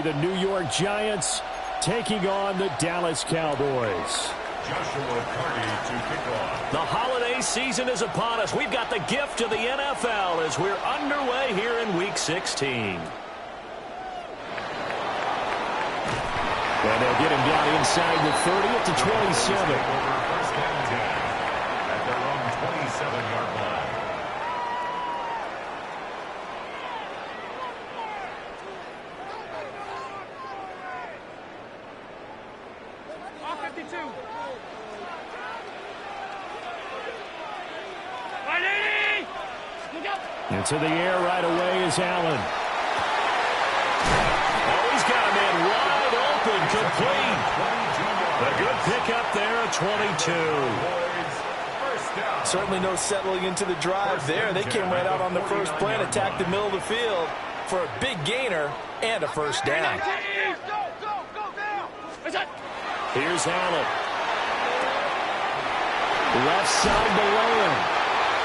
be the New York Giants taking on the Dallas Cowboys. The holiday season is upon us. We've got the gift of the NFL as we're underway here in Week 16. And they'll get him down inside the 30 at the 27. First and 10 at their own 27-yard line. Into the air right away is Allen. Oh, he's got a man wide open, complete. A good pickup there at 22. Certainly no settling into the drive there. They came right out on the first play and attacked the middle of the field for a big gainer and a first down. Here's Allen. Left side below him.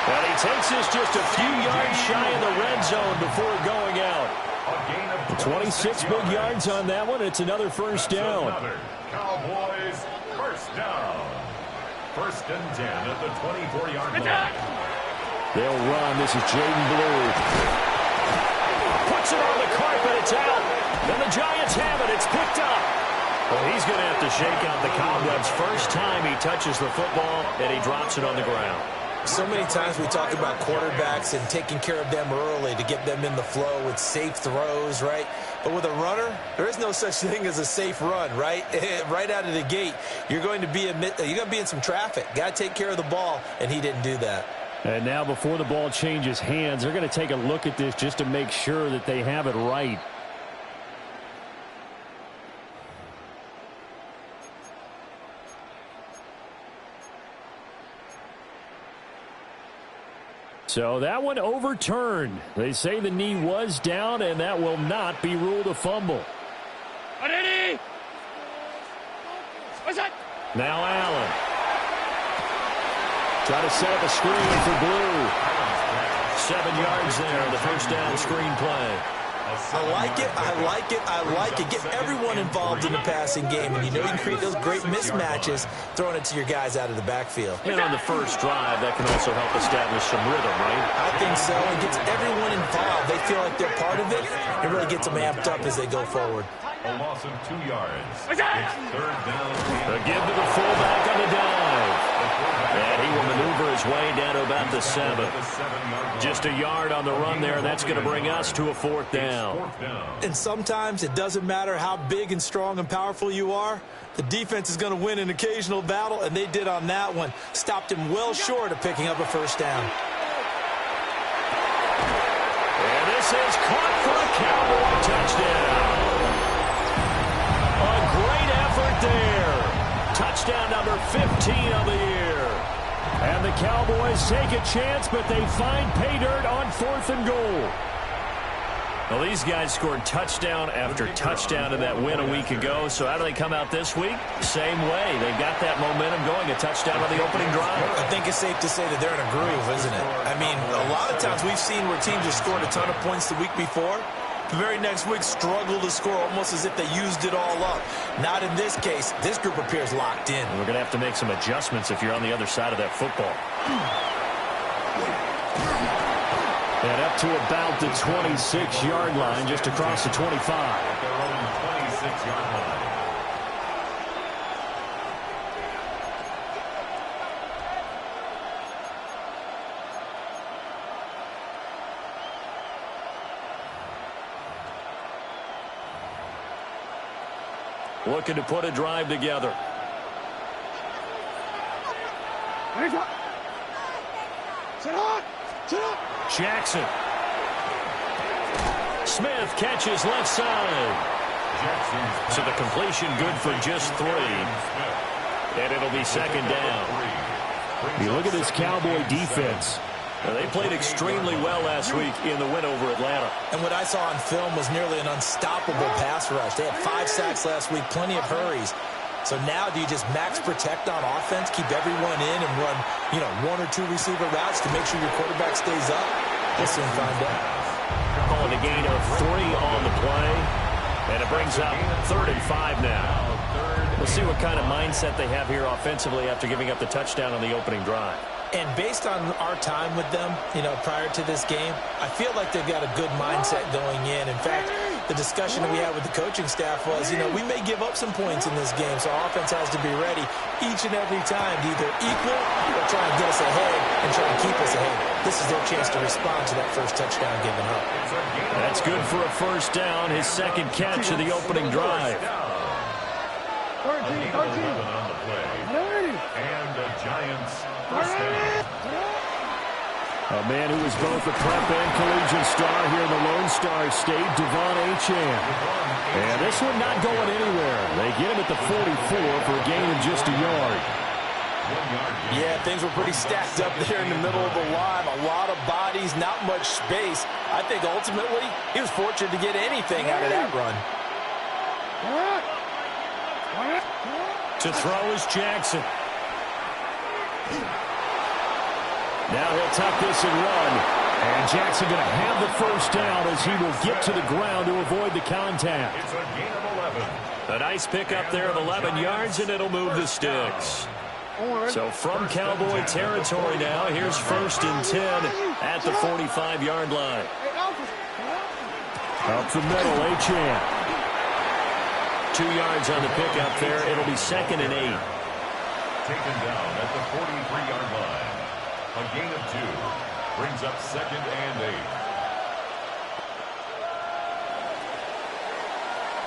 And he takes this just a few yards shy of the red zone before going out. 26 big yards on that one. It's another first down. Cowboys first down. First and 10 at the 24-yard line. They'll run. This is Jaden Blue. Puts it on the carpet. It's out. Then the Giants have it. It's picked up. Well, he's going to have to shake out the cobwebs first time he touches the football, and he drops it on the ground. So many times we talk about quarterbacks and taking care of them early to get them in the flow with safe throws, right? But with a runner, there is no such thing as a safe run, right? Right out of the gate, you're going to be in some traffic. Got to take care of the ball, and he didn't do that. And now before the ball changes hands, they're going to take a look at this just to make sure that they have it right. So that one overturned. They say the knee was down, and that will not be ruled a fumble. Now Allen. Try to set up a screen for Blue. 7 yards there, the first down screen play. I like it, I like it, I like it. Get everyone involved in the passing game, and you know you can create those great mismatches throwing it to your guys out of the backfield. And on the first drive, that can also help establish some rhythm, right? I think so. It gets everyone involved. They feel like they're part of it. It really gets them amped up as they go forward. A loss of 2 yards. It's third down. Again to the fullback on the dive. And he will maneuver his way down to about the 7. Just a yard on the run there. That's going to bring us to a fourth down. And sometimes it doesn't matter how big and strong and powerful you are. The defense is going to win an occasional battle, and they did on that one. Stopped him well short of picking up a first down. And this is caught for a Cowboy touchdown. A great effort there. Touchdown number 15 of the year. And the Cowboys take a chance, but they find pay dirt on 4th and goal. Well, these guys scored touchdown after touchdown in that win a week ago. So how do they come out this week? Same way. They've got that momentum going, a touchdown on the opening drive. I think it's safe to say that they're in a groove, isn't it? I mean, a lot of times we've seen where teams have scored a ton of points the week before. The very next week struggle to score almost as if they used it all up. Not in this case. This group appears locked in. And we're going to have to make some adjustments if you're on the other side of that football. And up to about the 26-yard line, just across the 25. At their own 26-yard line. Looking to put a drive together. Jackson. Smith catches left side. So the completion good for just 3. And it'll be second down. You look at this Cowboy defense. They played extremely well last week in the win over Atlanta. And what I saw on film was nearly an unstoppable pass rush. They had 5 sacks last week, plenty of hurries. So now do you just max protect on offense, keep everyone in and run, 1 or 2 receiver routes to make sure your quarterback stays up? We'll soon find out. Calling a gain of 3 on the play. And it brings up 3rd and 5 now. We'll see what kind of mindset they have here offensively after giving up the touchdown on the opening drive. And based on our time with them, prior to this game, I feel like they've got a good mindset going in. In fact, the discussion that we had with the coaching staff was, we may give up some points in this game, so our offense has to be ready each and every time to either equal or try and get us ahead and try and keep us ahead. This is their chance to respond to that first touchdown given up. That's good for a first down, his second catch of the opening drive. 11 on the play. And the Giants first down. A man who was both a prep and collegiate star here in the Lone Star State, Devon Achane. And this one not going anywhere. They get him at the 44 for a gain of just a yard. Yeah, things were pretty stacked up there in the middle of the line. A lot of bodies, not much space. I think ultimately he was fortunate to get anything out of that run. To throw is Jackson. Now he'll tuck this and run. And Jackson going to have the first down as he will get to the ground to avoid the contact. It's a gain of 11. A nice pickup there of 11 yards, and it'll move the sticks. So from Cowboy territory now, here's 1st and 10 at the 45-yard line. Up the middle, Achane. 2 yards on the pickup there. It'll be 2nd and 8. Taken down at the 43-yard line. A gain of 2 brings up 2nd and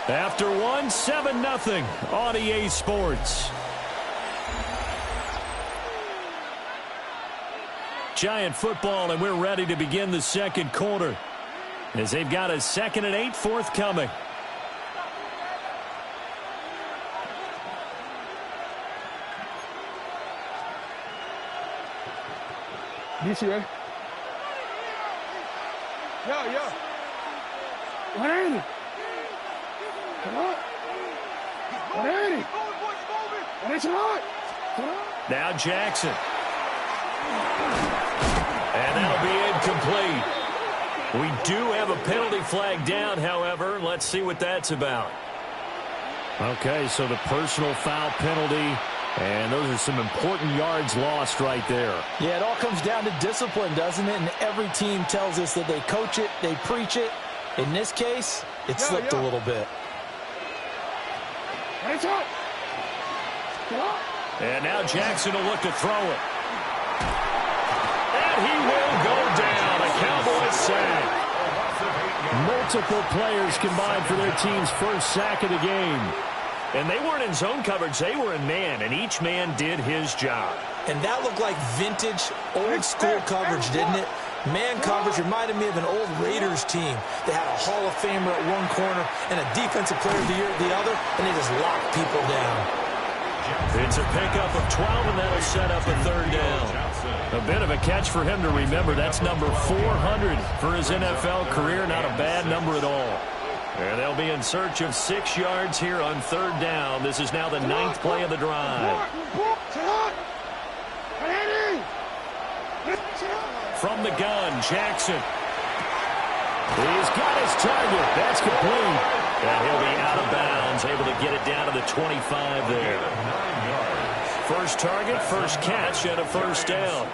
8. After one, 7-0 on EA Sports. Giant football, and we're ready to begin the second quarter as they've got a 2nd and 8 forthcoming. DC, right? Yeah. What ain't it? What ain't it? What ain't it? Now Jackson. And that'll be incomplete. We do have a penalty flag down, however. Let's see what that's about. Okay, so the personal foul penalty. And those are some important yards lost right there. Yeah, it all comes down to discipline, doesn't it? And every team tells us that they coach it, they preach it. In this case, it slipped a little bit. And now Jackson will look to throw it. And he will go down. A Cowboys sack. Multiple players combined for their team's first sack of the game. And they weren't in zone coverage. They were in man, and each man did his job. And that looked like vintage, old-school coverage, didn't it? Man coverage reminded me of an old Raiders team. They had a Hall of Famer at one corner and a Defensive Player of the Year at the other, and they just locked people down. It's a pickup of 12, and that'll set up a 3rd down. A bit of a catch for him to remember. That's number 400 for his NFL career. Not a bad number at all. And they'll be in search of 6 yards here on 3rd down. This is now the 9th play of the drive. From the gun, Jackson. He's got his target. That's complete. And he'll be out of bounds, able to get it down to the 25 there. 9 yards. First target, first catch, and a first down.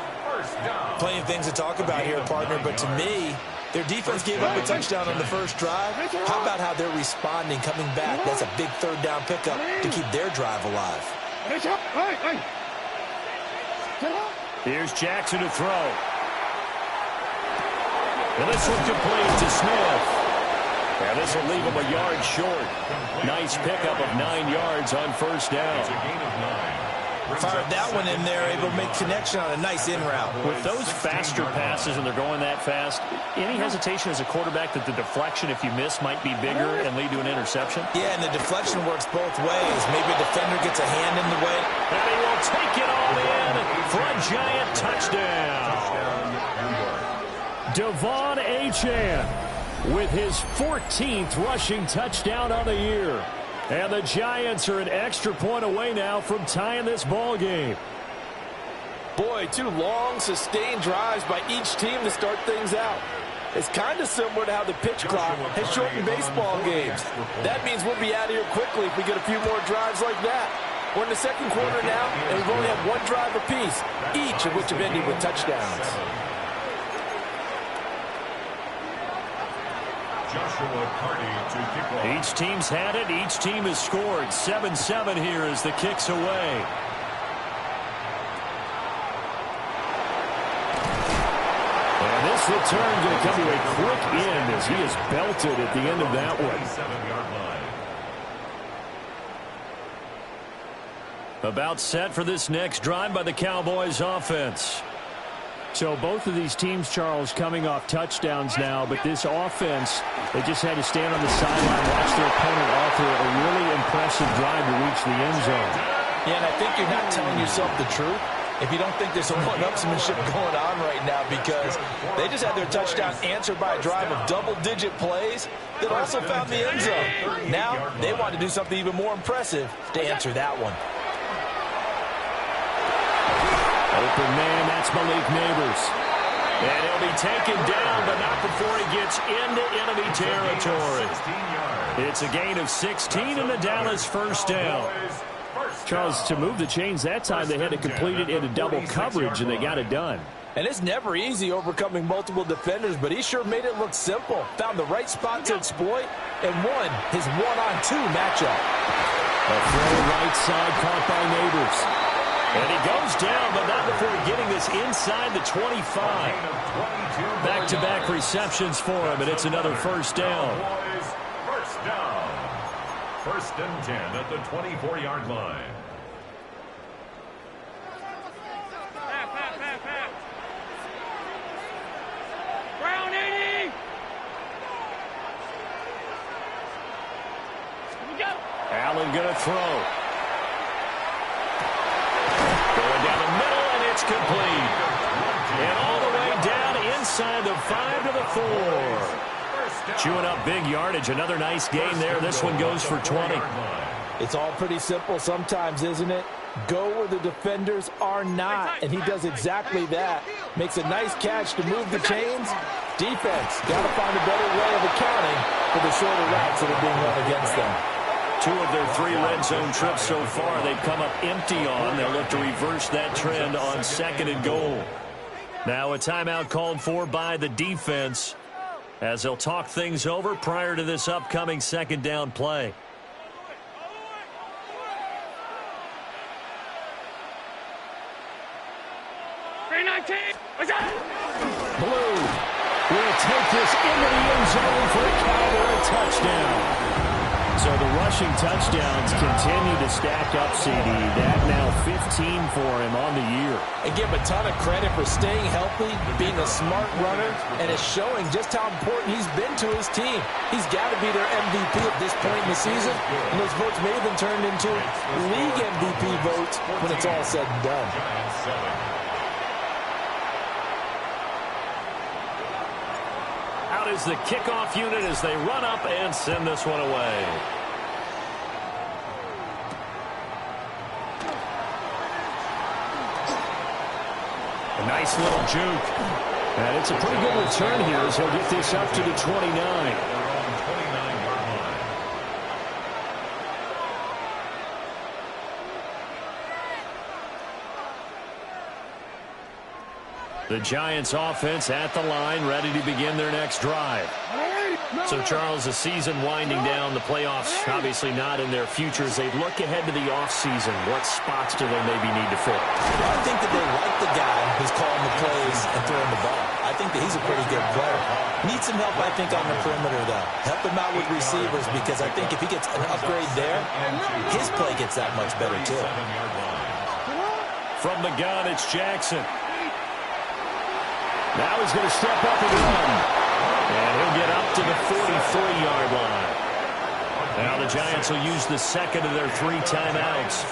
Plenty of things to talk about here, partner, but to me, their defense gave up a touchdown on the first drive. How about how they're responding, coming back? That's a big 3rd down pickup to keep their drive alive. Here's Jackson to throw. And this one complete to Smith. And this will leave him a yard short. Nice pickup of 9 yards on first down. It's a gain of 9. Fired that one in there, able to make connection on a nice in route. With those faster passes and they're going that fast, any hesitation as a quarterback that the deflection, if you miss, might be bigger and lead to an interception? Yeah, and the deflection works both ways. Maybe a defender gets a hand in the way. And he will take it all in for a Giant touchdown. Devon Achane with his 14th rushing touchdown on the year. And the Giants are an extra point away now from tying this ball game. Boy, 2 long, sustained drives by each team to start things out. It's kind of similar to how the pitch clock has shortened baseball games. That means we'll be out of here quickly if we get a few more drives like that. We're in the second quarter now, and we've only had one drive apiece, each of which have ended with touchdowns. Each team's had it. Each team has scored. 7-7 here as the kick's away. And this return going to come to a quick end as he is belted at the end of that one. About set for this next drive by the Cowboys offense. So both of these teams, Charles, coming off touchdowns now, but this offense, they just had to stand on the sideline, watch their opponent offer a really impressive drive to reach the end zone. Yeah, and I think you're not telling yourself the truth if you don't think there's some one-upsmanship going on right now, because they just had their touchdown answered by a drive of double-digit plays that also found the end zone. Now they want to do something even more impressive to answer that one. Open man, that's Malik Neighbors. And he'll be taken down, but not before he gets into enemy territory. It's a gain of 16 and the Dallas first down. Charles, to move the chains that time, they had to complete it into double coverage, and they got it done. And it's never easy overcoming multiple defenders, but he sure made it look simple. Found the right spot to exploit and won his one-on-two matchup. A throw right side caught by Neighbors. And he goes down, but not before getting this inside the 25. Back-to-back receptions for him, and it's another first down. First down. First and 10 at the 24-yard line. Brown 80. Here we go. Allen going to throw. Going down the middle, and it's complete. And all the way down inside the 5 to the 4. Chewing up big yardage. Another nice gain there. This one goes for 20. It's all pretty simple sometimes, isn't it? Go where the defenders are not, and he does exactly that. Makes a nice catch to move the chains. Defense got to find a better way of accounting for the shorter routes that are being run against them. 2 of their 3 red zone trips so far they've come up empty on. They'll look to reverse that trend on 2nd and goal. Now a timeout called for by the defense as they'll talk things over prior to this upcoming 2nd down play. Blue will take this into the end zone for a Cowboy touchdown. So the rushing touchdowns continue to stack up, CD. That now 15 for him on the year. And give him a ton of credit for staying healthy, being a smart runner, and it's showing just how important he's been to his team. He's got to be their MVP at this point in the season, and those votes may have been turned into league MVP votes when it's all said and done. Out is the kickoff unit as they run up and send this one away. A nice little juke. And it's a pretty good return here as he'll get this up to the 29. The Giants offense at the line, ready to begin their next drive. So, Charles, the season winding down, the playoffs obviously not in their futures. They look ahead to the offseason. What spots do they maybe need to fill? I think that they like the guy who's calling the plays and throwing the ball. I think that he's a pretty good player. Needs some help, I think, on the perimeter, though. Help him out with receivers, because I think if he gets an upgrade there, his play gets that much better, too. From the gun, it's Jackson. Now he's going to step up and run. And he'll get up to the 43-yard line. Now the Giants will use the second of their 3 timeouts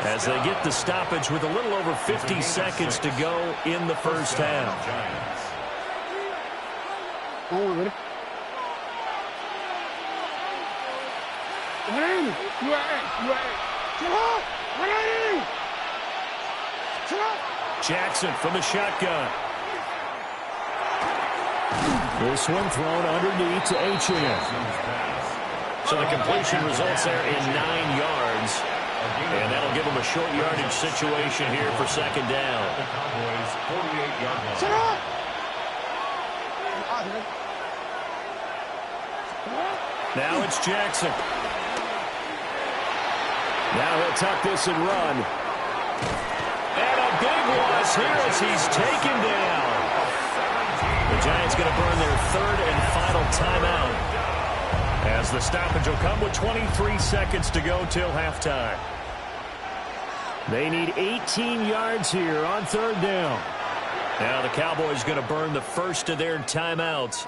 as they get the stoppage with a little over 50 seconds to go in the first half. Jackson from the shotgun. This one thrown underneath to Achane. So the completion results there in 9 yards. And that'll give them a short yardage situation here for second down. The Cowboys 48-yard line. Sit up! Now it's Jackson. Now he'll tuck this and run. And a big loss here as he's taken down. The Giants going to burn their third and final timeout, as the stoppage will come with 23 seconds to go till halftime. They need 18 yards here on third down. Now the Cowboys going to burn the first of their timeouts.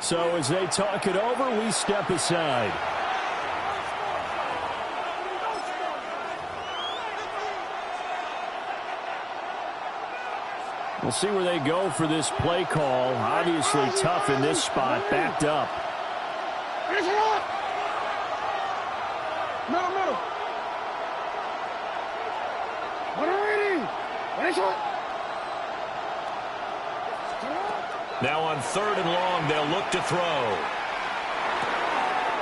So as they talk it over, we step aside. We'll see where they go for this play call. Obviously tough in this spot, backed up. Middle. Now on third and long, they'll look to throw.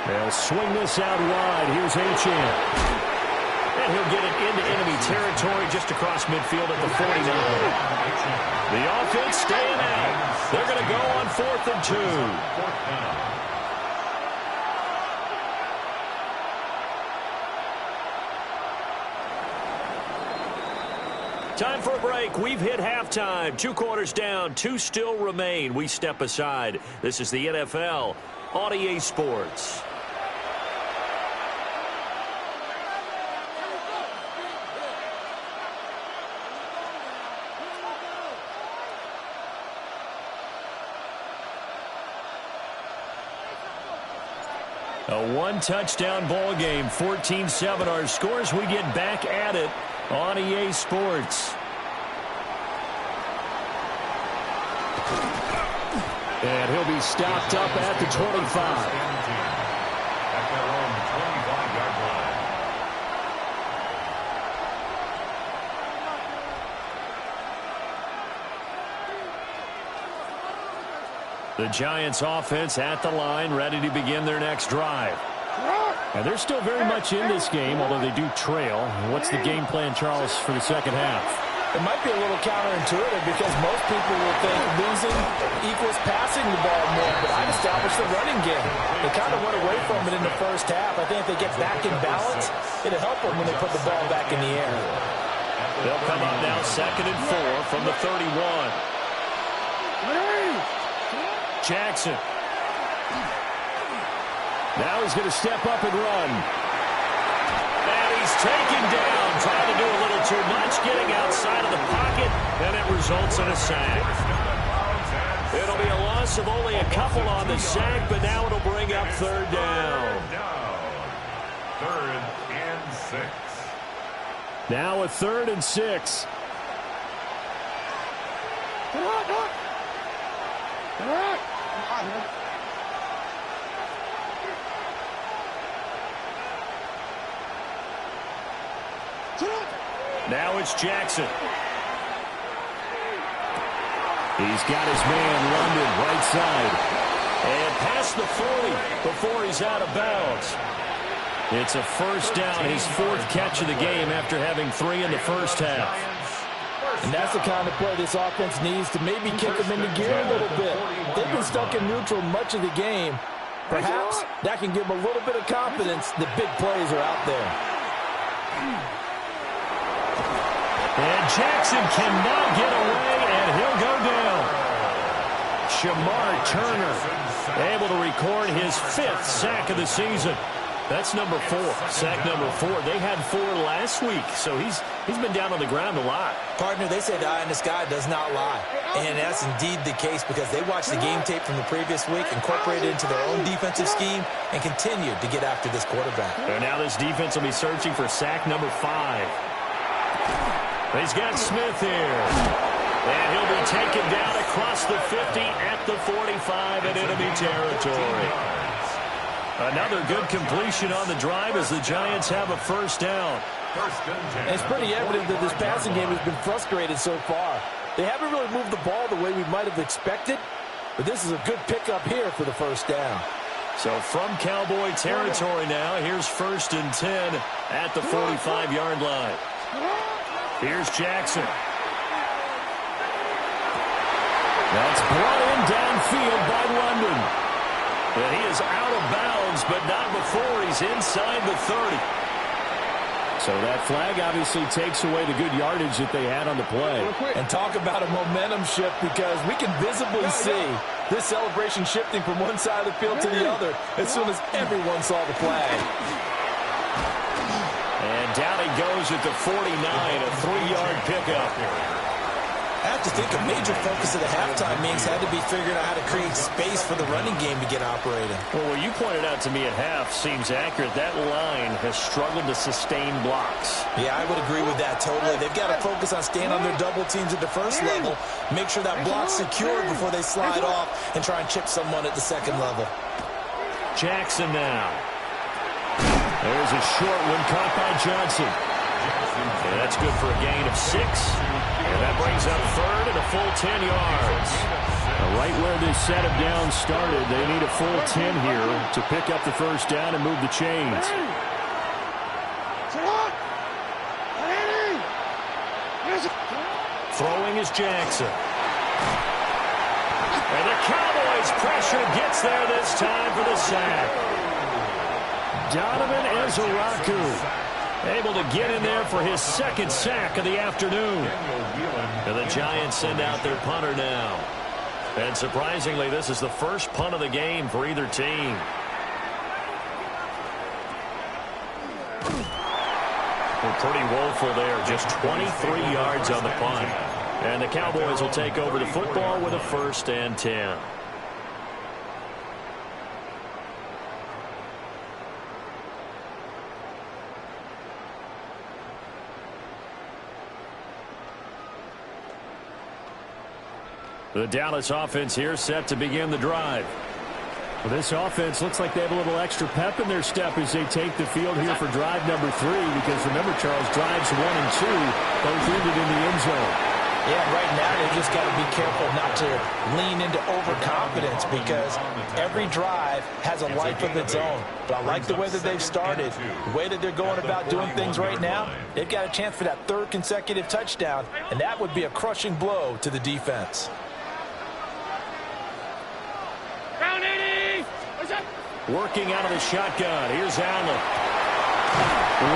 They'll swing this out wide. Here's Achane. And he'll get it into enemy territory just across midfield at the 49. The offense staying out. They're going to go on 4th and 2. Time for a break. We've hit halftime. 2 quarters down. 2 still remain. We step aside. This is the NFL on EA Sports. A 1-touchdown ball game, 14-7 our scores. We get back at it on EA Sports. And he'll be stopped up at the 25. At their own 25-yard line. The Giants offense at the line, ready to begin their next drive. And they're still very much in this game, although they do trail. What's the game plan, Charles, for the second half? It might be a little counterintuitive because most people will think losing equals passing the ball more, but I've established the running game. They kind of went away from it in the first half. I think if they get back in balance, it'll help them when they put the ball back in the air. They'll come up now 2nd and 4 from the 31. Jackson. Now he's going to step up and run. And he's taken down, trying to do a little too much, getting outside of the pocket, and it results in a sack. It'll be a loss of only a couple on the sack, but now it'll bring up third down. 3rd and 6. Now a 3rd and 6. Now it's Jackson. He's got his man London right side. And past the 40 before he's out of bounds. It's a first down, his 4th catch of the game after having 3 in the first half. And that's the kind of play this offense needs to maybe kick them into gear a little bit. They've been stuck in neutral much of the game. Perhaps that can give them a little bit of confidence that big plays are out there. And Jackson cannot get away, and he'll go down. Shamar Turner able to record his 5th sack of the season. That's number 4, sack number 4. They had 4 last week, so he's been down on the ground a lot. Partner, they say the eye in the sky does not lie. And that's indeed the case because they watched the game tape from the previous week, incorporated it into their own defensive scheme, and continued to get after this quarterback. And now this defense will be searching for sack number 5. He's got Smith here. And he'll be taken down across the 50 at the 45 in enemy territory. Another good completion on the drive as the Giants have a first down. And it's pretty evident that this passing game has been frustrated so far. They haven't really moved the ball the way we might have expected, but this is a good pickup here for the first down. So from Cowboy territory now, here's 1st and 10 at the 45-yard line. Here's Jackson. That's brought in downfield by London. And he is out of bounds, but not before he's inside the 30. So that flag obviously takes away the good yardage that they had on the play. And talk about a momentum shift, because we can visibly see this celebration shifting from one side of the field to the other as soon as everyone saw the flag. And down he goes at the 49, a 3-yard pickup. I have to think a major focus of the halftime meetings had to be figuring out how to create space for the running game to get operating. Well, what you pointed out to me at half seems accurate. That line has struggled to sustain blocks. Yeah, I would agree with that totally. They've got to focus on staying on their double teams at the first level, make sure that block's secured before they slide off and try and chip someone at the second level. Jackson now. There's a short one caught by Johnson. And that's good for a gain of 6. And that brings up 3rd and a full 10 yards. Right where this set of downs started, they need a full 10 here to pick up the first down and move the chains. Throwing is Jackson. And the Cowboys pressure gets there this time for the sack. Donovan Ezeraku able to get in there for his 2nd sack of the afternoon. And the Giants send out their punter now. And surprisingly, this is the first punt of the game for either team. Well, pretty woeful there. Just 23 yards on the punt. And the Cowboys will take over the football with a 1st and 10. The Dallas offense here set to begin the drive. Well, this offense looks like they have a little extra pep in their step as they take the field here for drive number 3, because remember, Charles, drives 1 and 2 both ended in the end zone. Yeah, right now they've just got to be careful not to lean into overconfidence, because every drive has a life of its own. But I like the way that they've started, the way that they're going about doing things right now. They've got a chance for that 3rd consecutive touchdown, and that would be a crushing blow to the defense. Working out of the shotgun. Here's Allen.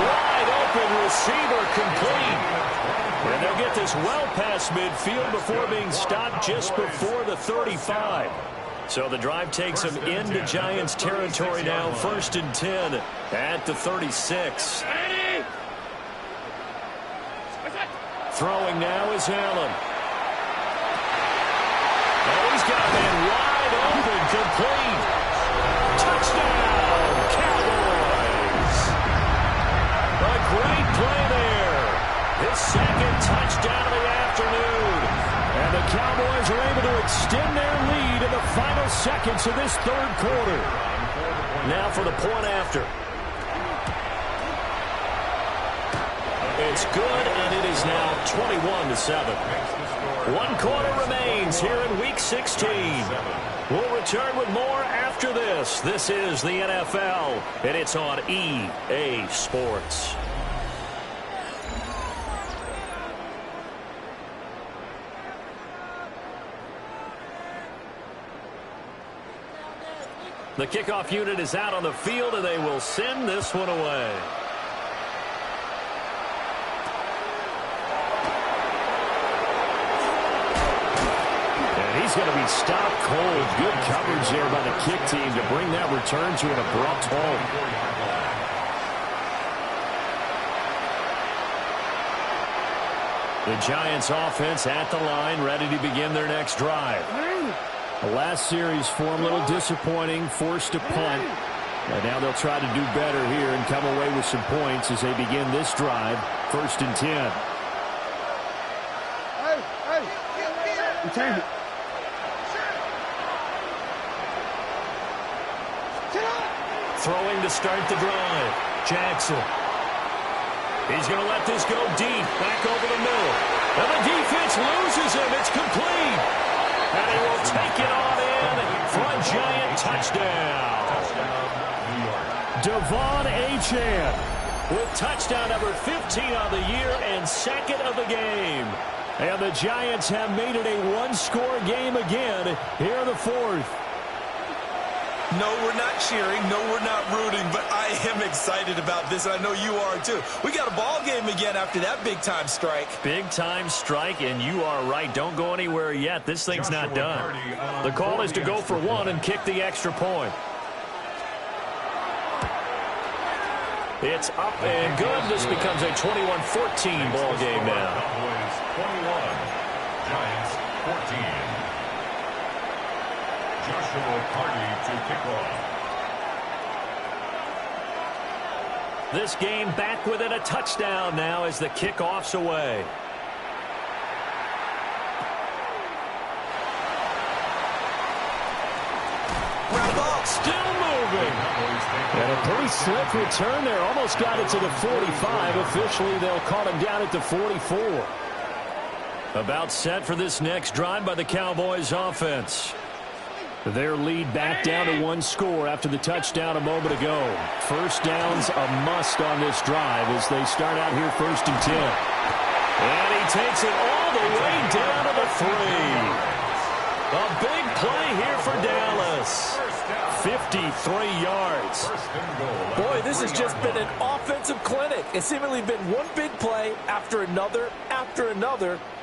Wide open receiver, complete. And they'll get this well past midfield before being stopped just before the 35. So the drive takes them into Giants territory now. 1st and 10 at the 36. Throwing now is Allen. And he's got a man wide open, complete. Touchdown, Cowboys! A great play there. His 2nd touchdown of the afternoon. And the Cowboys are able to extend their lead in the final seconds of this 3rd quarter. Now for the point after. It's good, and it is now 21-7. 1 quarter remains here in Week 16. We'll return with more after this. This is the NFL, and it's on EA Sports. The kickoff unit is out on the field, and they will send this one away. He's going to be stopped cold. Good coverage there by the kick team to bring that return to an abrupt halt. The Giants offense at the line, ready to begin their next drive. The last series for them, a little disappointing, forced to punt. And now they'll try to do better here and come away with some points as they begin this drive. 1st and 10. Hey. Throwing to start the drive. Jackson. He's going to let this go deep. Back over the middle. And the defense loses him. It's complete. And he will take it on in for a Giant touchdown. Devon Achane with touchdown number 15 on the year and second of the game. And the Giants have made it a one-score game again here in the fourth. No, we're not cheering. No, we're not rooting. But I am excited about this, and I know you are too. We got a ball game again after that big-time strike. Big-time strike, and you are right. Don't go anywhere yet. This thing's not done. The call is to go for one and kick the extra point. It's up and good. This becomes a 21-14 ball game now. Cowboys 21, Giants 14. Joshua Party to kick off. This game back within a touchdown now as the kickoff's away. Still moving. And a pretty slick return there. Almost got it to the 45. Officially, they'll call him down at the 44. About set for this next drive by the Cowboys offense. Their lead back down to one score after the touchdown a moment ago. First down's a must on this drive as they start out here 1st and 10. And he takes it all the way down to the 3. A big play here for Dallas. 53 yards. Boy, this has just been an offensive clinic. It's seemingly been one big play after another,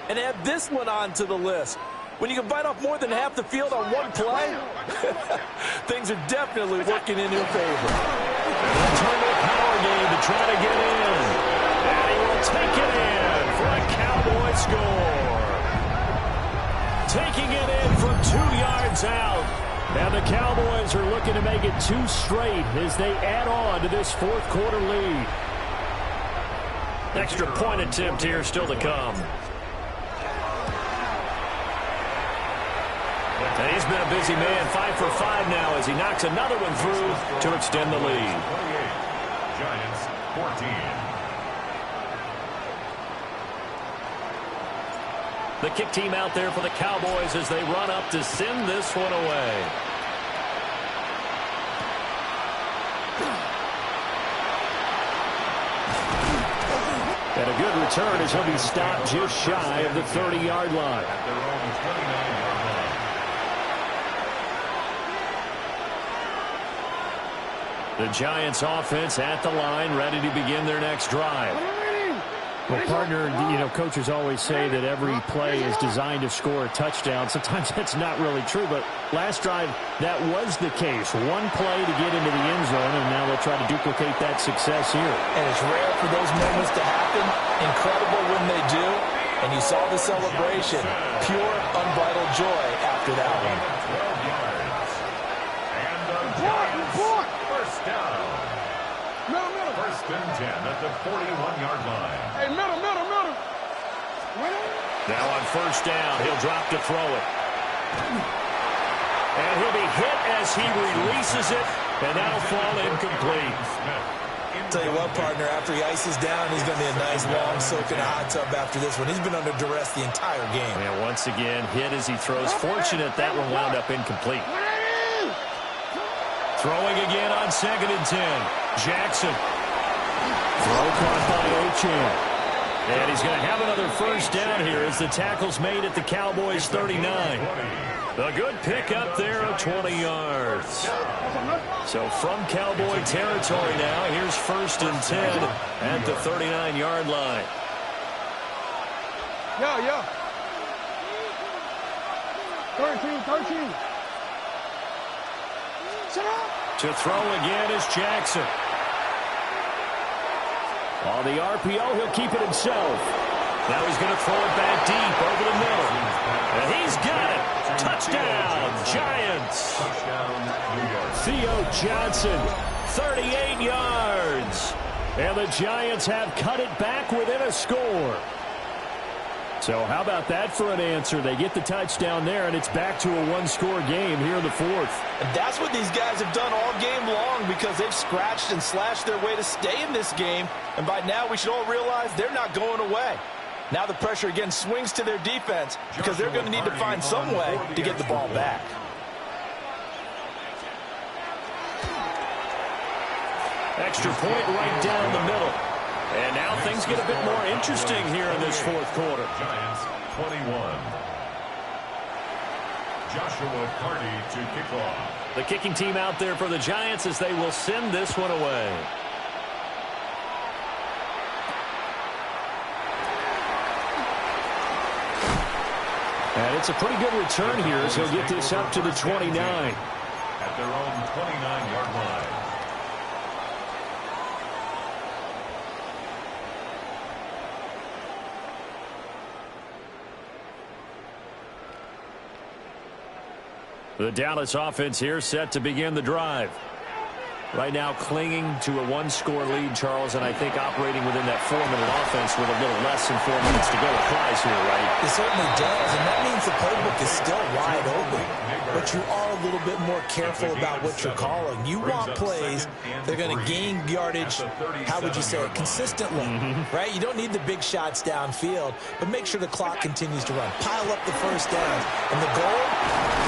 and add this one on to the list. When you can bite off more than half the field on one play, things are definitely working in your favor. A turbo power game to try to get in. And he will take it in for a Cowboy score. Taking it in from 2 yards out. And the Cowboys are looking to make it 2 straight as they add on to this fourth quarter lead. Extra point attempt here still to come. And he's been a busy man, 5 for 5 now as he knocks another one through to extend the lead. 28, Giants 14. The kick team out there for the Cowboys as they run up to send this one away. And a good return as he'll be stopped just shy of the 30-yard line. At their own 29-yard line. The Giants offense at the line, ready to begin their next drive. Well, partner, coaches always say that every play is designed to score a touchdown. Sometimes that's not really true, but last drive, that was the case. One play to get into the end zone, and now they'll try to duplicate that success here. And it's rare for those moments to happen. Incredible when they do. And you saw the celebration. Pure, unbridled joy after that one. 12 yards. And the Giants first down. First and 10 at the 41-yard line. Hey, middle. Now on first down, he'll drop to throw it. And he'll be hit as he releases it, and that'll fall incomplete. Tell you what, partner, after he ices down, he's going to be a nice long soak in a hot tub after this one. He's been under duress the entire game. And once again, hit as he throws. Fortunate that one wound up incomplete. Throwing again on 2nd and 10. Jackson. Throw caught by Achane. And he's going to have another first down here as the tackle's made at the Cowboys 39. A good pickup there of 20 yards. So from Cowboy territory now, here's 1st and 10 at the 39-yard line. Yeah. 13. Sit up. To throw again is Jackson. On the RPO, he'll keep it himself. Now he's going to throw it back deep over the middle. And he's got it. Touchdown, Giants. Theo Johnson, 38 yards. And the Giants have cut it back within a score. So how about that for an answer? They get the touchdown there, and it's back to a one-score game here in the fourth. And that's what these guys have done all game long because they've scratched and slashed their way to stay in this game. And by now we should all realize they're not going away. Now the pressure again swings to their defense because they're going to need to find some way to get the ball back. Extra point right down the middle. And now things get a bit more interesting here in this fourth quarter. Giants 21. Joshua Party to kick off. The kicking team out there for the Giants as they will send this one away. And it's a pretty good return here as he'll get this up to the 29. At their own 29-yard line. The Dallas offense here set to begin the drive. Right now clinging to a one-score lead, Charles, and I think operating within that 4-minute offense with a little less than 4 minutes to go applies here, right? It certainly does, and that means the playbook is still wide open. But you are a little bit more careful about what you're calling. You want plays that are going to gain yardage, how would you say it, consistently, right? You don't need the big shots downfield, but make sure the clock continues to run. Pile up the first downs. And the goal,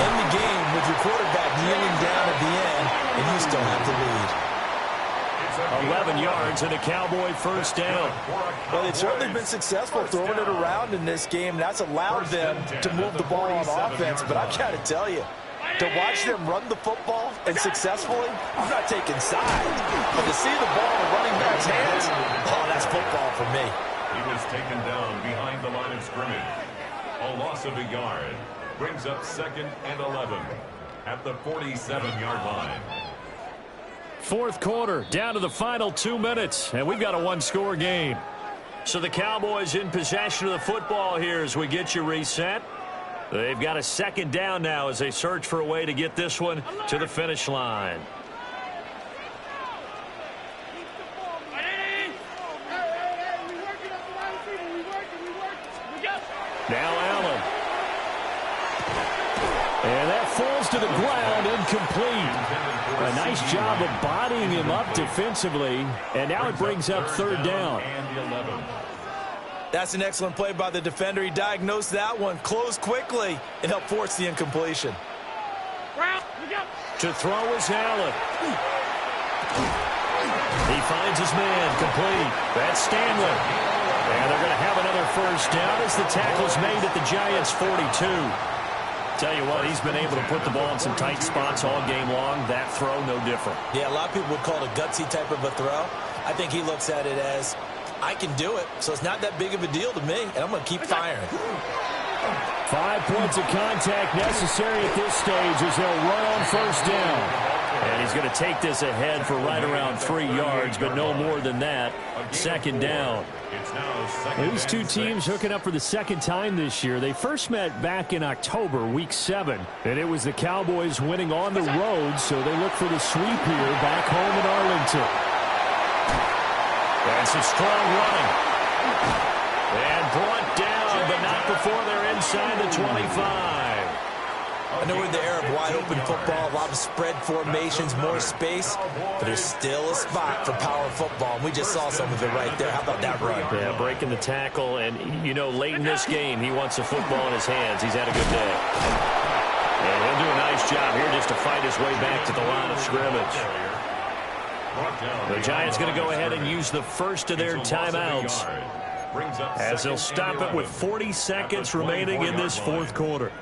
end the game with your quarterback kneeling down at the end, and you still have the lead. 11 yards and a Cowboy first down. Well, they've certainly been successful throwing it around in this game. That's allowed them to move the ball on offense. But I've got to tell you, to watch them run the football and successfully, I'm not taking sides. But to see the ball in the running back's hands, oh, that's football for me. He was taken down behind the line of scrimmage. A loss of a yard brings up 2nd and 11 at the 47-yard line. Fourth quarter, down to the final 2 minutes, and we've got a one-score game. So the Cowboys in possession of the football here as we get you reset. They've got a second down now as they search for a way to get this one to the finish line. Now Allen. And that falls to the ground, incomplete. A nice job of bodying him up defensively, and now it brings up third down. That's an excellent play by the defender. He diagnosed that one, closed quickly, and helped force the incompletion. To throw is Allen. He finds his man, complete. That's Stanley. And they're going to have another first down as the tackle's made at the Giants' 42. Tell you what, he's been able to put the ball in some tight spots all game long. That throw, no different. Yeah, a lot of people would call it a gutsy type of a throw. I think he looks at it as, I can do it, so it's not that big of a deal to me, and I'm going to keep firing. 5 points of contact necessary at this stage as they'll run on first down. And he's going to take this ahead for right around 3 yards, but no more than that. Second down. These two teams hooking up for the second time this year. They first met back in October, week 7. And it was the Cowboys winning on the road, so they look for the sweep here back home in Arlington. And some strong running. And brought down, but not before they're inside the 25. I know we're in the era of wide-open football, a lot of spread formations, more space, but there's still a spot for power football, and we just saw some of it right there. How about that run? Yeah, breaking the tackle, and, you know, late in this game, he wants the football in his hands. He's had a good day. And he'll do a nice job here just to fight his way back to the line of scrimmage. The Giants going to go ahead and use the first of their timeouts as they'll stop it with 40 seconds remaining in this fourth quarter.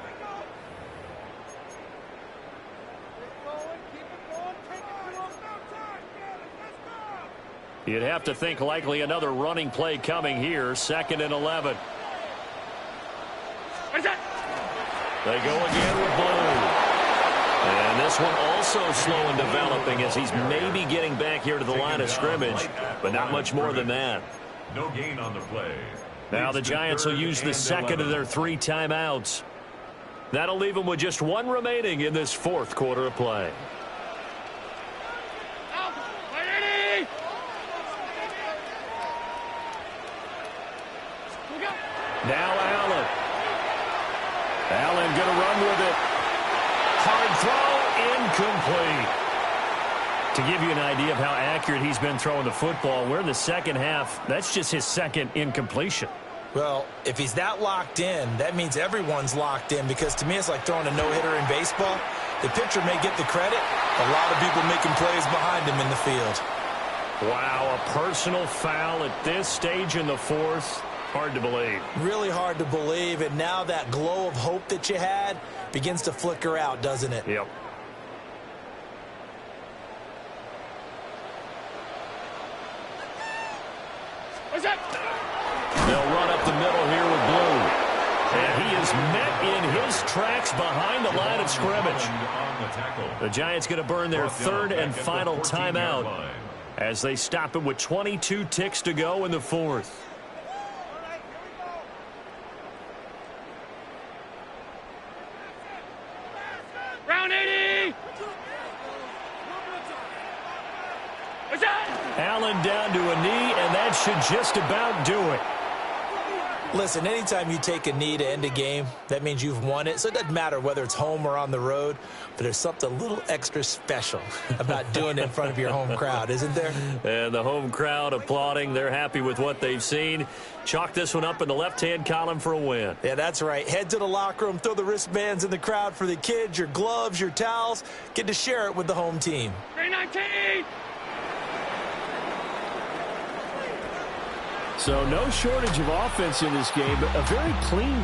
You'd have to think likely another running play coming here. 2nd and 11. They go again with Blue. And this one also slow in developing as he's maybe getting back here to the line of scrimmage, but not much more than that. No gain on the play. Now the Giants will use the second of their 3 timeouts. That'll leave them with just 1 remaining in this fourth quarter of play. Now Allen. Allen going to run with it. Hard throw, incomplete. To give you an idea of how accurate he's been throwing the football, we're in the second half. That's just his second incompletion. Well, if he's that locked in, that means everyone's locked in, because to me it's like throwing a no-hitter in baseball. The pitcher may get the credit, a lot of people making plays behind him in the field. Wow, a personal foul at this stage in the fourth. Hard to believe. Really hard to believe, and now that glow of hope that you had begins to flicker out, doesn't it? Yep. What's that? They'll run up the middle here with Blue. And he is met in his tracks behind the line of scrimmage. The Giants going to burn their third and final timeout as they stop him with 22 ticks to go in the fourth. Round 80! What's that? Allen down to a knee, and that should just about do it. Listen, anytime you take a knee to end a game, that means you've won it. So it doesn't matter whether it's home or on the road, but there's something a little extra special about doing it in front of your home crowd, isn't there? And the home crowd applauding. They're happy with what they've seen. Chalk this one up in the left-hand column for a win. Yeah, that's right. Head to the locker room, throw the wristbands in the crowd for the kids, your gloves, your towels. Get to share it with the home team. 319! So no shortage of offense in this game, but a very clean game.